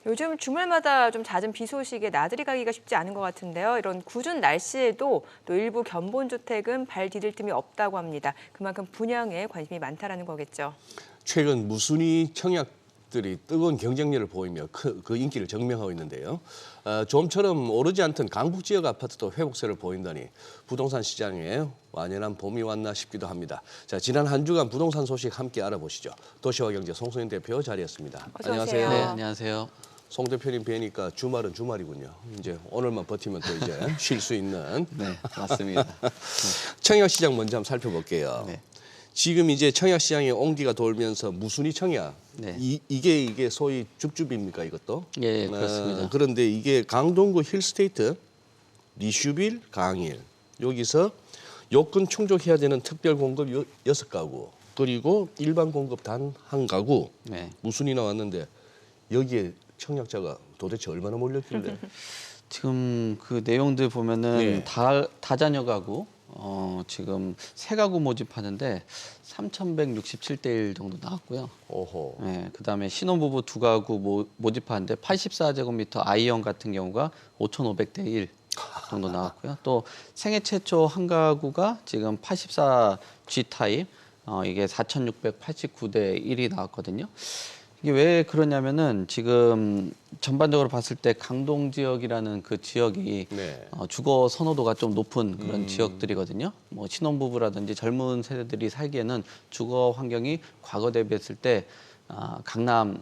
요즘 주말마다 좀 잦은 비 소식에 나들이 가기가 쉽지 않은 것 같은데요. 이런 궂은 날씨에도 또 일부 견본주택은 발 디딜 틈이 없다고 합니다. 그만큼 분양에 관심이 많다라는 거겠죠. 최근 무순위 청약들이 뜨거운 경쟁력을 보이며 그 인기를 증명하고 있는데요. 좀처럼 오르지 않던 강북 지역 아파트도 회복세를 보인다니 부동산 시장에 완연한 봄이 왔나 싶기도 합니다. 자, 지난 한 주간 부동산 소식 함께 알아보시죠. 도시와 경제 송소연 대표 자리했습니다. 어서 안녕하세요. 오세요. 네, 안녕하세요. 송 대표님 뵈니까 주말은 주말이군요. 이제 오늘만 버티면 또 이제 쉴 수 있는. 네, 맞습니다. 청약 시장 먼저 한번 살펴볼게요. 네. 지금 이제 청약 시장에 온기가 돌면서 무순위 청약. 네. 이게 소위 줍줍입니까 이것도? 예, 그렇습니다. 그런데 이게 강동구 힐스테이트, 리슈빌, 강일 여기서 요건 충족해야 되는 특별 공급 6가구 그리고 일반 공급 단 1가구 네. 무순위 나왔는데 여기에 청약자가 도대체 얼마나 몰렸길래? 지금 그 내용들 보면은 네. 다자녀 가구 지금 세 가구 모집하는데 3,167대 1 정도 나왔고요. 오호. 네, 그다음에 신혼부부 두 가구 모집하는데 84제곱미터 I형 같은 경우가 5,500대 1 정도 나왔고요. 또 생애 최초 한 가구가 지금 84G 타입 이게 4,689대 1이 나왔거든요. 이게 왜 그러냐면은 지금 전반적으로 봤을 때 강동 지역이라는 그 지역이 네. 주거 선호도가 좀 높은 그런 지역들이거든요. 뭐 신혼부부라든지 젊은 세대들이 살기에는 주거 환경이 과거 대비했을 때 강남에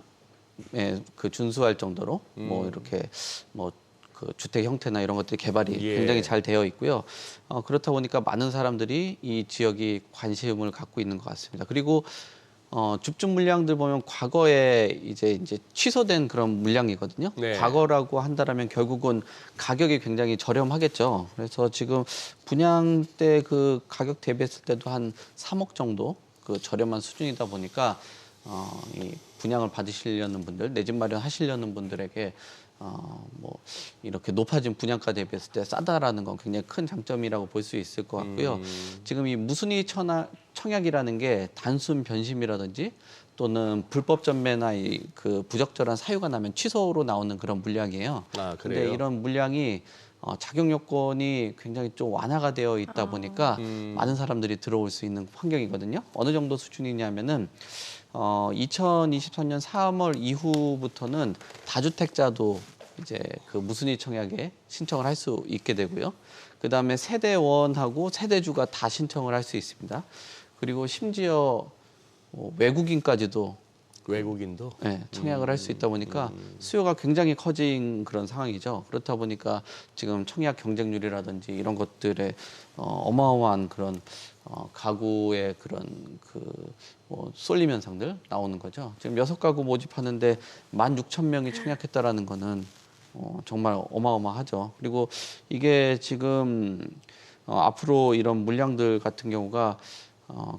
그 준수할 정도로 뭐 이렇게 뭐 그 주택 형태나 이런 것들이 개발이 예. 굉장히 잘 되어 있고요. 그렇다 보니까 많은 사람들이 이 지역이 관심을 갖고 있는 것 같습니다. 그리고 줍줍 물량들 보면 과거에 이제 취소된 그런 물량이거든요. 네. 과거라고 한다라면 결국은 가격이 굉장히 저렴하겠죠. 그래서 지금 분양 때 그 가격 대비했을 때도 한 3억 정도 그 저렴한 수준이다 보니까 이 분양을 받으시려는 분들, 내 집 마련하시려는 분들에게 뭐 이렇게 높아진 분양가 대비했을 때 싸다라는 건 굉장히 큰 장점이라고 볼 수 있을 것 같고요. 지금 이 무순위 청약이라는 게 단순 변심이라든지 또는 불법 전매나 그 부적절한 사유가 나면 취소로 나오는 그런 물량이에요. 아, 근데 그래요? 이런 물량이 자격 요건이 굉장히 좀 완화가 되어 있다 보니까 많은 사람들이 들어올 수 있는 환경이거든요. 어느 정도 수준이냐면은 2023년 3월 이후부터는 다주택자도 이제 그 무순위 청약에 신청을 할 수 있게 되고요. 그다음에 세대원하고 세대주가 다 신청을 할 수 있습니다. 그리고 심지어 외국인까지도 외국인도? 네, 청약을 할 수 있다 보니까 수요가 굉장히 커진 그런 상황이죠. 그렇다 보니까 지금 청약 경쟁률이라든지 이런 것들에 어마어마한 그런 가구의 그런 쏠림 현상들 나오는 거죠. 지금 6가구 모집하는데 16,000명이 청약했다라는 거는 정말 어마어마하죠. 그리고 이게 지금 앞으로 이런 물량들 같은 경우가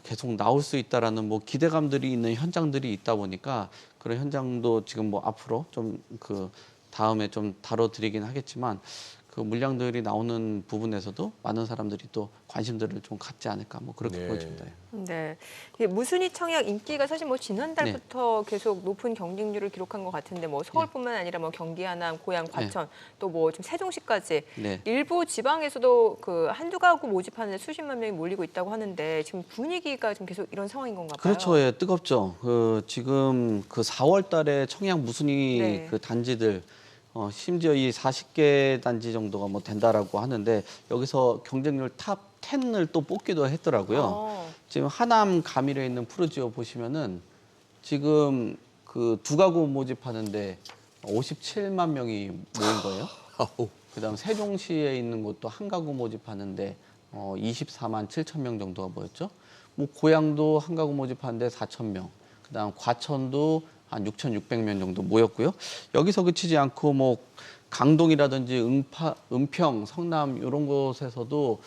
계속 나올 수 있다라는 뭐 기대감들이 있는 현장들이 있다 보니까 그런 현장도 지금 뭐 앞으로 좀 그 다음에 좀 다뤄드리긴 하겠지만 그 물량들이 나오는 부분에서도 많은 사람들이 또 관심들을 좀 갖지 않을까 뭐 그렇게 네. 보여집니다. 네, 이게 무순위 청약 인기가 사실 뭐 지난달부터 계속 높은 경쟁률을 기록한 것 같은데 뭐 서울뿐만 아니라 뭐 경기, 하남, 고양, 과천 또 뭐 좀 세종시까지 네. 일부 지방에서도 그 한두 가구 모집하는데 수십만 명이 몰리고 있다고 하는데 지금 분위기가 좀 계속 이런 상황인 건가 봐요. 그렇죠. 예, 뜨겁죠. 지금 그 4월 달에 청약 무순위 네. 그 단지들 심지어 이 40개 단지 정도가 뭐 된다라고 하는데 여기서 경쟁률 탑 10을 또 뽑기도 했더라고요. 지금 하남 가밀에 있는 푸르지오 보시면은 지금 그 두 가구 모집하는데 57만 명이 모인 거예요. 그다음 세종시에 있는 곳도 한 가구 모집하는데 24만 7천 명 정도가 모였죠. 뭐 고양도 한 가구 모집하는데 4천 명. 그다음 과천도 한 6,600명 정도 모였고요. 여기서 그치지 않고 뭐 강동이라든지 은평, 성남 이런 곳에서도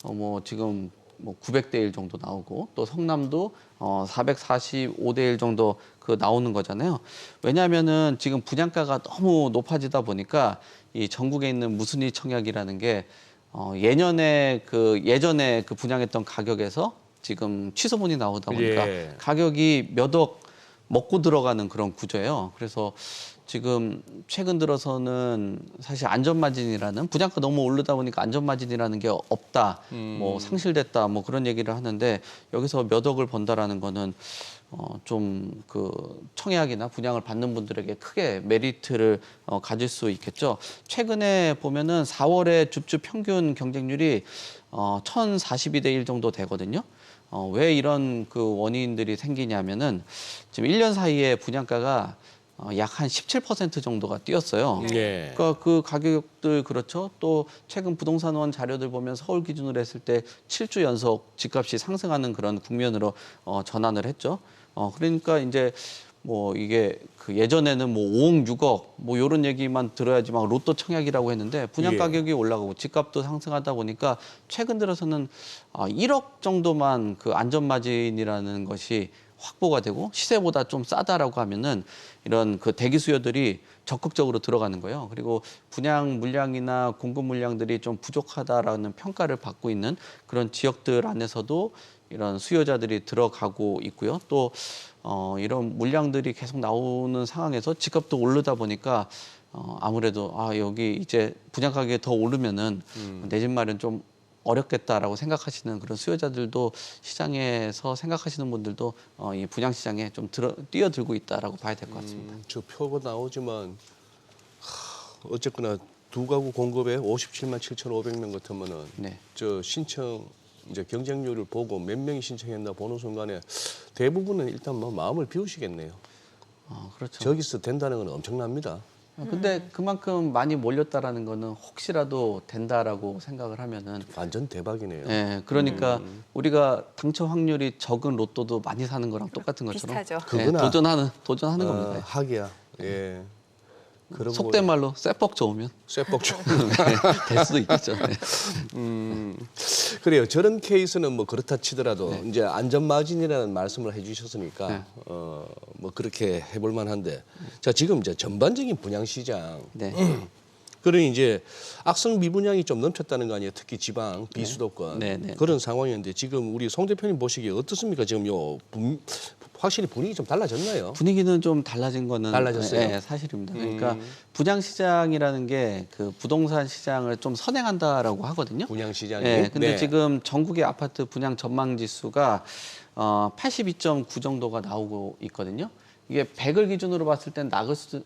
뭐 지금 뭐 900대 1 정도 나오고 또 성남도 445대 1 정도 그 나오는 거잖아요. 왜냐하면은 지금 분양가가 너무 높아지다 보니까 이 전국에 있는 무순위 청약이라는 게 예전에 그 분양했던 가격에서 지금 취소분이 나오다 보니까 예. 가격이 몇 억 먹고 들어가는 그런 구조예요. 그래서 지금 최근 들어서는 사실 안전마진이라는 분양가 너무 오르다 보니까 안전마진이라는 게 없다, 뭐 상실됐다, 뭐 그런 얘기를 하는데 여기서 몇 억을 번다라는 거는 좀 그 청약이나 분양을 받는 분들에게 크게 메리트를 가질 수 있겠죠. 최근에 보면은 4월에 줍줍 평균 경쟁률이 1,042대 1 정도 되거든요. 왜 이런 그 원인들이 생기냐면은 지금 1년 사이에 분양가가 약 한 17% 정도가 뛰었어요. 예. 그러니까 그 가격들 그렇죠. 또 최근 부동산원 자료들 보면 서울 기준으로 했을 때 7주 연속 집값이 상승하는 그런 국면으로 전환을 했죠. 그러니까 이제 뭐 이게 그 예전에는 뭐 5억, 6억 뭐 이런 얘기만 들어야지 막 로또 청약이라고 했는데 분양 예. 가격이 올라가고 집값도 상승하다 보니까 최근 들어서는 1억 정도만 그 안전마진이라는 것이 확보가 되고 시세보다 좀 싸다라고 하면은 이런 그 대기 수요들이 적극적으로 들어가는 거예요. 그리고 분양 물량이나 공급 물량들이 좀 부족하다라는 평가를 받고 있는 그런 지역들 안에서도 이런 수요자들이 들어가고 있고요. 또 이런 물량들이 계속 나오는 상황에서 집값도 오르다 보니까 아무래도 여기 이제 분양 가격이 더 오르면은 내 집 마련 좀 어렵겠다라고 생각하시는 그런 수요자들도 시장에서 생각하시는 분들도 이 분양 시장에 좀 뛰어들고 있다라고 봐야 될 것 같습니다. 저 표가 나오지만 어쨌거나 두 가구 공급에 57만 7,500명 같으면은 네. 저 신청 이제 경쟁률을 보고 몇 명이 신청했나 보는 순간에 대부분은 일단 뭐 마음을 비우시겠네요. 그렇죠. 저기서 된다는 건 엄청납니다. 근데 그만큼 많이 몰렸다라는 거는 혹시라도 된다라고 생각을 하면은 완전 대박이네요. 예, 그러니까 우리가 당첨 확률이 적은 로또도 많이 사는 거랑 똑같은 것처럼 비슷하죠. 그거나 도전하는 겁니다. 학이야. 예. 그런 속된 말로 쇠뻑 좋으면 쇠뻑 좀. 될 수도 있겠죠. 네. 그래요. 저런 케이스는 뭐 그렇다 치더라도 네. 이제 안전마진이라는 말씀을 해주셨으니까 네. 뭐 그렇게 해볼 만한데 자 지금 이제 전반적인 분양 시장 네. 그러니 이제 악성 미분양이 좀 넘쳤다는 거 아니에요. 특히 지방 비수도권 네, 네. 그런 상황이었는데 지금 우리 송 대표님 보시기에 어떻습니까? 지금 확실히 분위기 좀 달라졌나요? 분위기는 좀 달라진 거는 달라졌어요? 네, 사실입니다. 그러니까 분양 시장이라는 게 그 부동산 시장을 좀 선행한다라고 하거든요. 분양 시장이. 네, 근데 네. 지금 전국의 아파트 분양 전망 지수가 82.9 정도가 나오고 있거든요. 이게 100을 기준으로 봤을 땐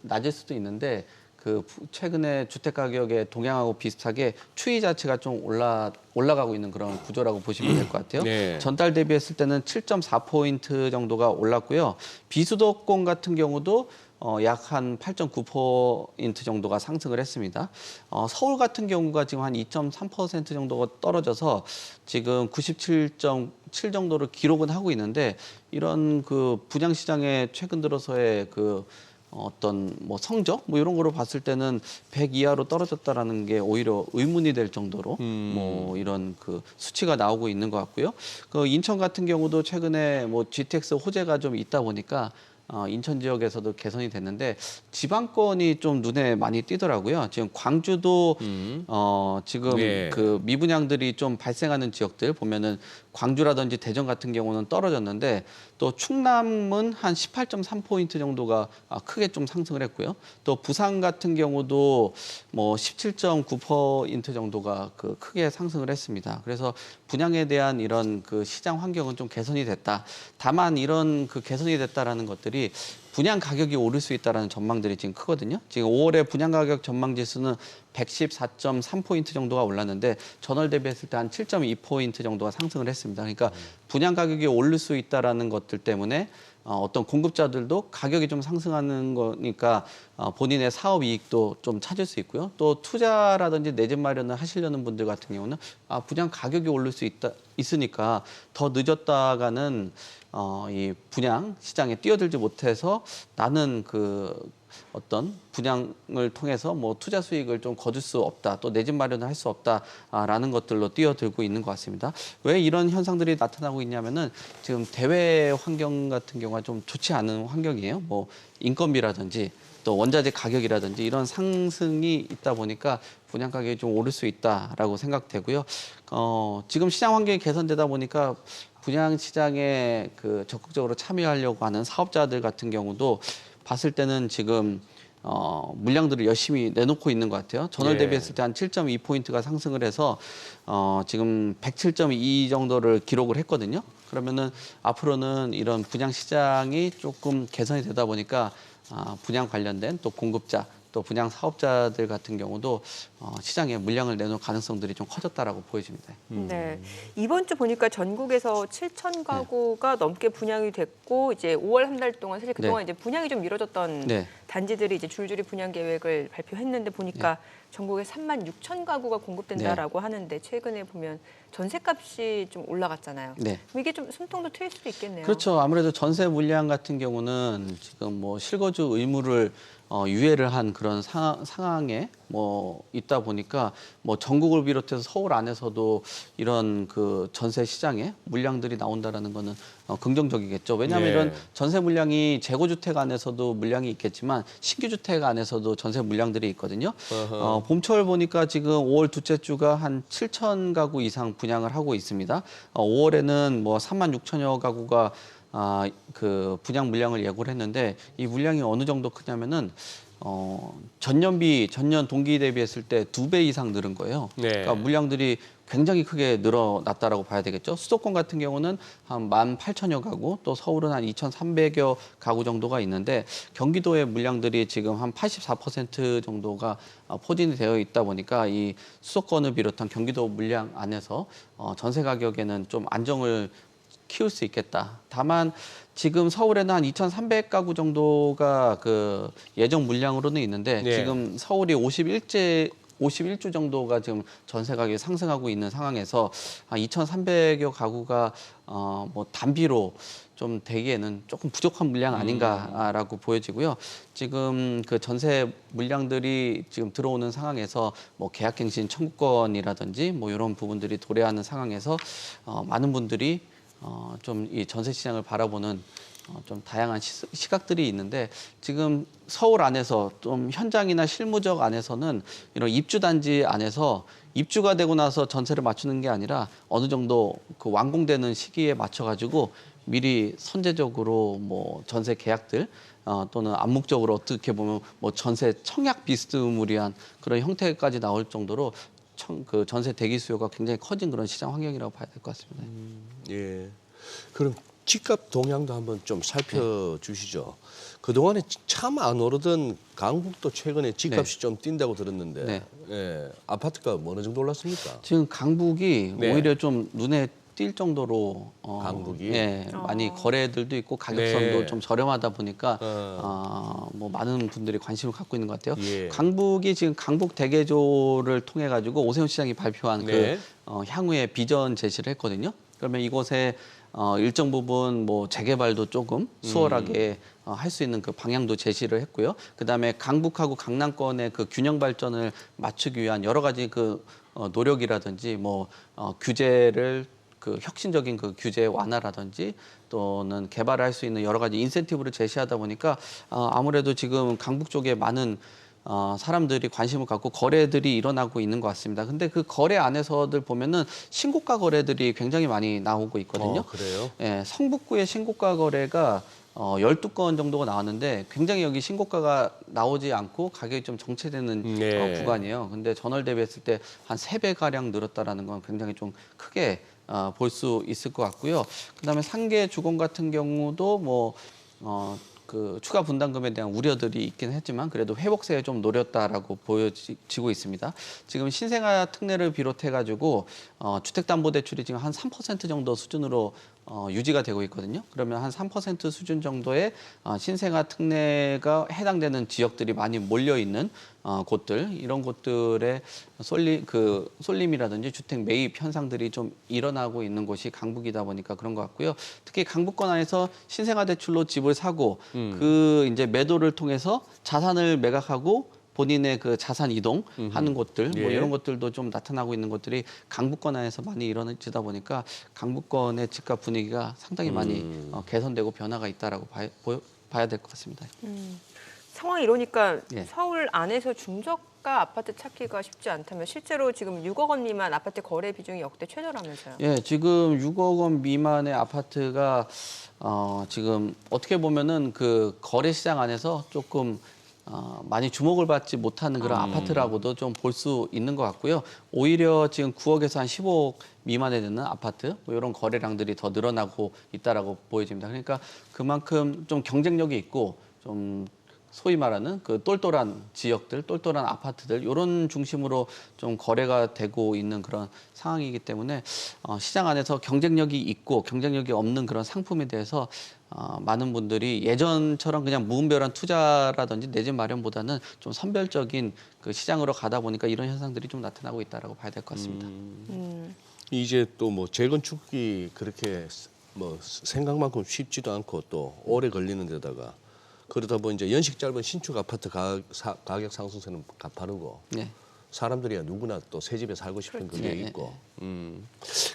낮을 수도 있는데 그 최근에 주택 가격의 동향하고 비슷하게 추이 자체가 좀 올라가고 있는 그런 구조라고 보시면 될 것 같아요. 네. 전달 대비했을 때는 7.4포인트 정도가 올랐고요. 비수도권 같은 경우도 약 한 8.9포인트 정도가 상승을 했습니다. 서울 같은 경우가 지금 한 2.3% 정도가 떨어져서 지금 97.7 정도를 기록은 하고 있는데 이런 그 분양 시장의 최근 들어서의 그 어떤 뭐 성적 뭐 이런 거로 봤을 때는 100 이하로 떨어졌다라는 게 오히려 의문이 될 정도로 뭐 이런 그 수치가 나오고 있는 것 같고요. 그 인천 같은 경우도 최근에 뭐 GTX 호재가 좀 있다 보니까 인천 지역에서도 개선이 됐는데 지방권이 좀 눈에 많이 띄더라고요. 지금 광주도 지금 네. 그 미분양들이 좀 발생하는 지역들 보면은 광주라든지 대전 같은 경우는 떨어졌는데 또 충남은 한 18.3포인트 정도가 크게 좀 상승을 했고요. 또 부산 같은 경우도 뭐 17.9포인트 정도가 그 크게 상승을 했습니다. 그래서 분양에 대한 이런 그 시장 환경은 좀 개선이 됐다. 다만 이런 그 개선이 됐다라는 것들이 분양 가격이 오를 수 있다라는 전망들이 지금 크거든요. 지금 5월에 분양 가격 전망 지수는 114.3포인트 정도가 올랐는데 전월 대비했을 때 한 7.2포인트 정도가 상승을 했습니다. 그러니까 분양 가격이 오를 수 있다라는 것들 때문에 어떤 공급자들도 가격이 좀 상승하는 거니까 본인의 사업 이익도 좀 찾을 수 있고요. 또 투자라든지 내 집 마련을 하시려는 분들 같은 경우는 분양 가격이 오를 수 있으니까 더 늦었다가는 이 분양 시장에 뛰어들지 못해서 나는 그 어떤 분양을 통해서 뭐 투자 수익을 좀 거둘 수 없다, 또 내 집 마련을 할 수 없다라는 것들로 뛰어들고 있는 것 같습니다. 왜 이런 현상들이 나타나고 있냐면은 지금 대외 환경 같은 경우가 좀 좋지 않은 환경이에요. 뭐 인건비라든지 또 원자재 가격이라든지 이런 상승이 있다 보니까 분양 가격이 좀 오를 수 있다라고 생각되고요. 지금 시장 환경이 개선되다 보니까 분양 시장에 그 적극적으로 참여하려고 하는 사업자들 같은 경우도 봤을 때는 지금 물량들을 열심히 내놓고 있는 것 같아요. 전월 예. 대비했을 때 한 7.2포인트가 상승을 해서 지금 107.2 정도를 기록을 했거든요. 그러면은 앞으로는 이런 분양 시장이 조금 개선이 되다 보니까 분양 관련된 또 공급자 또 분양 사업자들 같은 경우도 시장에 물량을 내놓을 가능성들이 좀 커졌다라고 보여집니다. 네. 이번 주 보니까 전국에서 7천 가구가 넘게 분양이 됐고 이제 5월 한 달 동안 사실 그동안 이제 분양이 좀 미뤄졌던 네. 단지들이 이제 줄줄이 분양 계획을 발표했는데 보니까 전국에 3만 6천 가구가 공급된다라고 하는데 최근에 보면 전셋값이 좀 올라갔잖아요. 네. 그럼 이게 좀 숨통도 트일 수도 있겠네요. 그렇죠. 아무래도 전세 물량 같은 경우는 지금 뭐 실거주 의무를 유예를 한 그런 상황에 뭐 있다 보니까 뭐 전국을 비롯해서 서울 안에서도 이런 그 전세 시장에 물량들이 나온다라는 거는 긍정적이겠죠. 왜냐하면 네. 이런 전세 물량이 재고주택 안에서도 물량이 있겠지만 신규주택 안에서도 전세 물량들이 있거든요. 봄철 보니까 지금 5월 둘째 주가 한 7천 가구 이상 분양을 하고 있습니다. 5월에는 뭐 3만 6천여 가구가 그 분양 물량을 예고를 했는데 이 물량이 어느 정도 크냐면은 전년 동기 대비했을 때 2배 이상 늘은 거예요. 네. 그러니까 물량들이 굉장히 크게 늘어났다라고 봐야 되겠죠. 수도권 같은 경우는 한 18,000여 가구, 또 서울은 한 2,300여 가구 정도가 있는데 경기도의 물량들이 지금 한 84% 정도가 포진이 되어 있다 보니까 이 수도권을 비롯한 경기도 물량 안에서 전세 가격에는 좀 안정을 키울 수 있겠다. 다만 지금 서울에는 한 2,300가구 정도가 그 예정 물량으로는 있는데 네. 지금 서울이 51주 정도가 지금 전세 가격이 상승하고 있는 상황에서 한 2,300여 가구가 뭐 단비로 좀 되기에는 조금 부족한 물량 아닌가라고 보여지고요. 지금 그 전세 물량들이 지금 들어오는 상황에서 뭐 계약갱신 청구권이라든지 뭐 이런 부분들이 도래하는 상황에서 많은 분들이 좀 이 전세 시장을 바라보는 좀 다양한 시각들이 있는데 지금 서울 안에서 좀 현장이나 실무적 안에서는 이런 입주 단지 안에서 입주가 되고 나서 전세를 맞추는 게 아니라 어느 정도 그 완공되는 시기에 맞춰 가지고 미리 선제적으로 뭐 전세 계약들 또는 암묵적으로 어떻게 보면 뭐 전세 청약 비스무리한 그런 형태까지 나올 정도로 그 전세 대기 수요가 굉장히 커진 그런 시장 환경이라고 봐야 될 것 같습니다. 예. 그럼 집값 동향도 한번 좀 살펴주시죠. 그동안에 참 안 오르던 강북도 최근에 집값이 좀 뛴다고 들었는데 네. 예. 아파트가 어느 정도 올랐습니까? 지금 강북이 네. 오히려 좀 눈에 띌 정도로 강북이? 예, 많이 거래들도 있고 가격선도 네. 좀 저렴하다 보니까 뭐 많은 분들이 관심을 갖고 있는 것 같아요. 예. 강북이 지금 강북 대개조를 통해 가지고 오세훈 시장이 발표한 네. 그 향후의 비전 제시를 했거든요. 그러면 이곳에 일정 부분 뭐 재개발도 조금 수월하게 할 수 있는 그 방향도 제시를 했고요. 그다음에 강북하고 강남권의 그 균형 발전을 맞추기 위한 여러 가지 그 노력이라든지 뭐 규제를 그 혁신적인 그 규제 완화라든지 또는 개발을 할 수 있는 여러 가지 인센티브를 제시하다 보니까 아무래도 지금 강북 쪽에 많은 사람들이 관심을 갖고 거래들이 일어나고 있는 것 같습니다. 근데 그 거래 안에서들 보면은 신고가 거래들이 굉장히 많이 나오고 있거든요. 그래요? 예, 성북구의 신고가 거래가 12건 정도가 나왔는데 굉장히 여기 신고가가 나오지 않고 가격이 좀 정체되는 네. 구간이에요. 근데 전월 대비했을 때 한 3배 늘었다라는 건 굉장히 좀 크게 볼 수 있을 것 같고요. 그다음에 상계 주공 같은 경우도 뭐 그 추가 분담금에 대한 우려들이 있긴 했지만 그래도 회복세에 좀 노렸다라고 보여지고 있습니다. 지금 신생아 특례를 비롯해 가지고 주택담보대출이 지금 한 3% 정도 수준으로 유지가 되고 있거든요. 그러면 한 3% 수준 정도의 신생아 특례가 해당되는 지역들이 많이 몰려 있는 곳들 이런 곳들의 쏠림이라든지 주택 매입 현상들이 좀 일어나고 있는 곳이 강북이다 보니까 그런 것 같고요. 특히 강북권 안에서 신생아 대출로 집을 사고 그 이제 매도를 통해서 자산을 매각하고 본인의 그 자산 이동하는 곳들 뭐 예. 이런 것들도 좀 나타나고 있는 것들이 강북권 안에서 많이 일어나지다 보니까 강북권의 집값 분위기가 상당히 많이 개선되고 변화가 있다라고 봐야 될 것 같습니다. 상황이 이러니까 예. 서울 안에서 중저가 아파트 찾기가 쉽지 않다면 실제로 지금 6억 원 미만 아파트 거래 비중이 역대 최저라면서요. 예, 지금 6억 원 미만의 아파트가 지금 어떻게 보면은 그 거래 시장 안에서 조금 많이 주목을 받지 못하는 그런 아파트라고도 좀 볼 수 있는 것 같고요. 오히려 지금 9억에서 한 15억 미만에 되는 아파트 뭐 이런 거래량들이 더 늘어나고 있다라고 보여집니다. 그러니까 그만큼 좀 경쟁력이 있고 좀 소위 말하는 그 똘똘한 지역들, 똘똘한 아파트들 이런 중심으로 좀 거래가 되고 있는 그런 상황이기 때문에 시장 안에서 경쟁력이 있고 경쟁력이 없는 그런 상품에 대해서 많은 분들이 예전처럼 그냥 무분별한 투자라든지 내 집 마련보다는 좀 선별적인 그 시장으로 가다 보니까 이런 현상들이 좀 나타나고 있다라고 봐야 될 것 같습니다. 이제 또 뭐 재건축이 그렇게 뭐 생각만큼 쉽지도 않고 또 오래 걸리는 데다가 그러다 보니 이제 연식 짧은 신축 아파트 가격 상승세는 가파르고 네. 사람들이야 누구나 또 새 집에 살고 싶은 그게 네, 있고.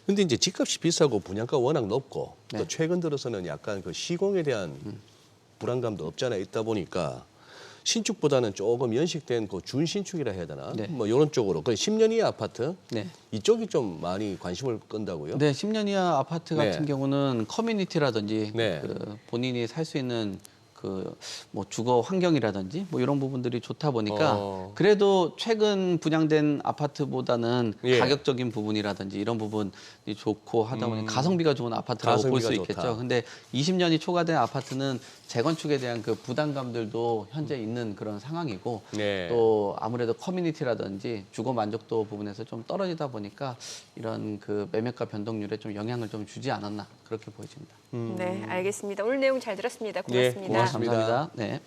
근데 이제 집값이 비싸고 분양가 워낙 높고 네. 또 최근 들어서는 약간 그 시공에 대한 불안감도 없잖아 있다 보니까 신축보다는 조금 연식된 그 준신축이라 해야 되나? 네. 뭐 이런 쪽으로 그 10년 이하 아파트 네. 이쪽이 좀 많이 관심을 끈다고요? 네, 10년 이하 아파트 같은 네. 경우는 커뮤니티라든지 네. 그 본인이 살 수 있는 그 뭐 주거 환경이라든지 뭐 이런 부분들이 좋다 보니까 그래도 최근 분양된 아파트보다는 예. 가격적인 부분이라든지 이런 부분이 좋고 하다 보니 가성비가 좋은 아파트라고 볼 수 가성비가 있겠죠. 좋다. 근데 20년이 초과된 아파트는 재건축에 대한 그 부담감들도 현재 있는 그런 상황이고 네. 또 아무래도 커뮤니티라든지 주거 만족도 부분에서 좀 떨어지다 보니까 이런 그 매매가 변동률에 좀 영향을 좀 주지 않았나 그렇게 보여집니다. 네, 알겠습니다. 오늘 내용 잘 들었습니다. 네, 고맙습니다. 고맙습니다. 감사합니다. 네.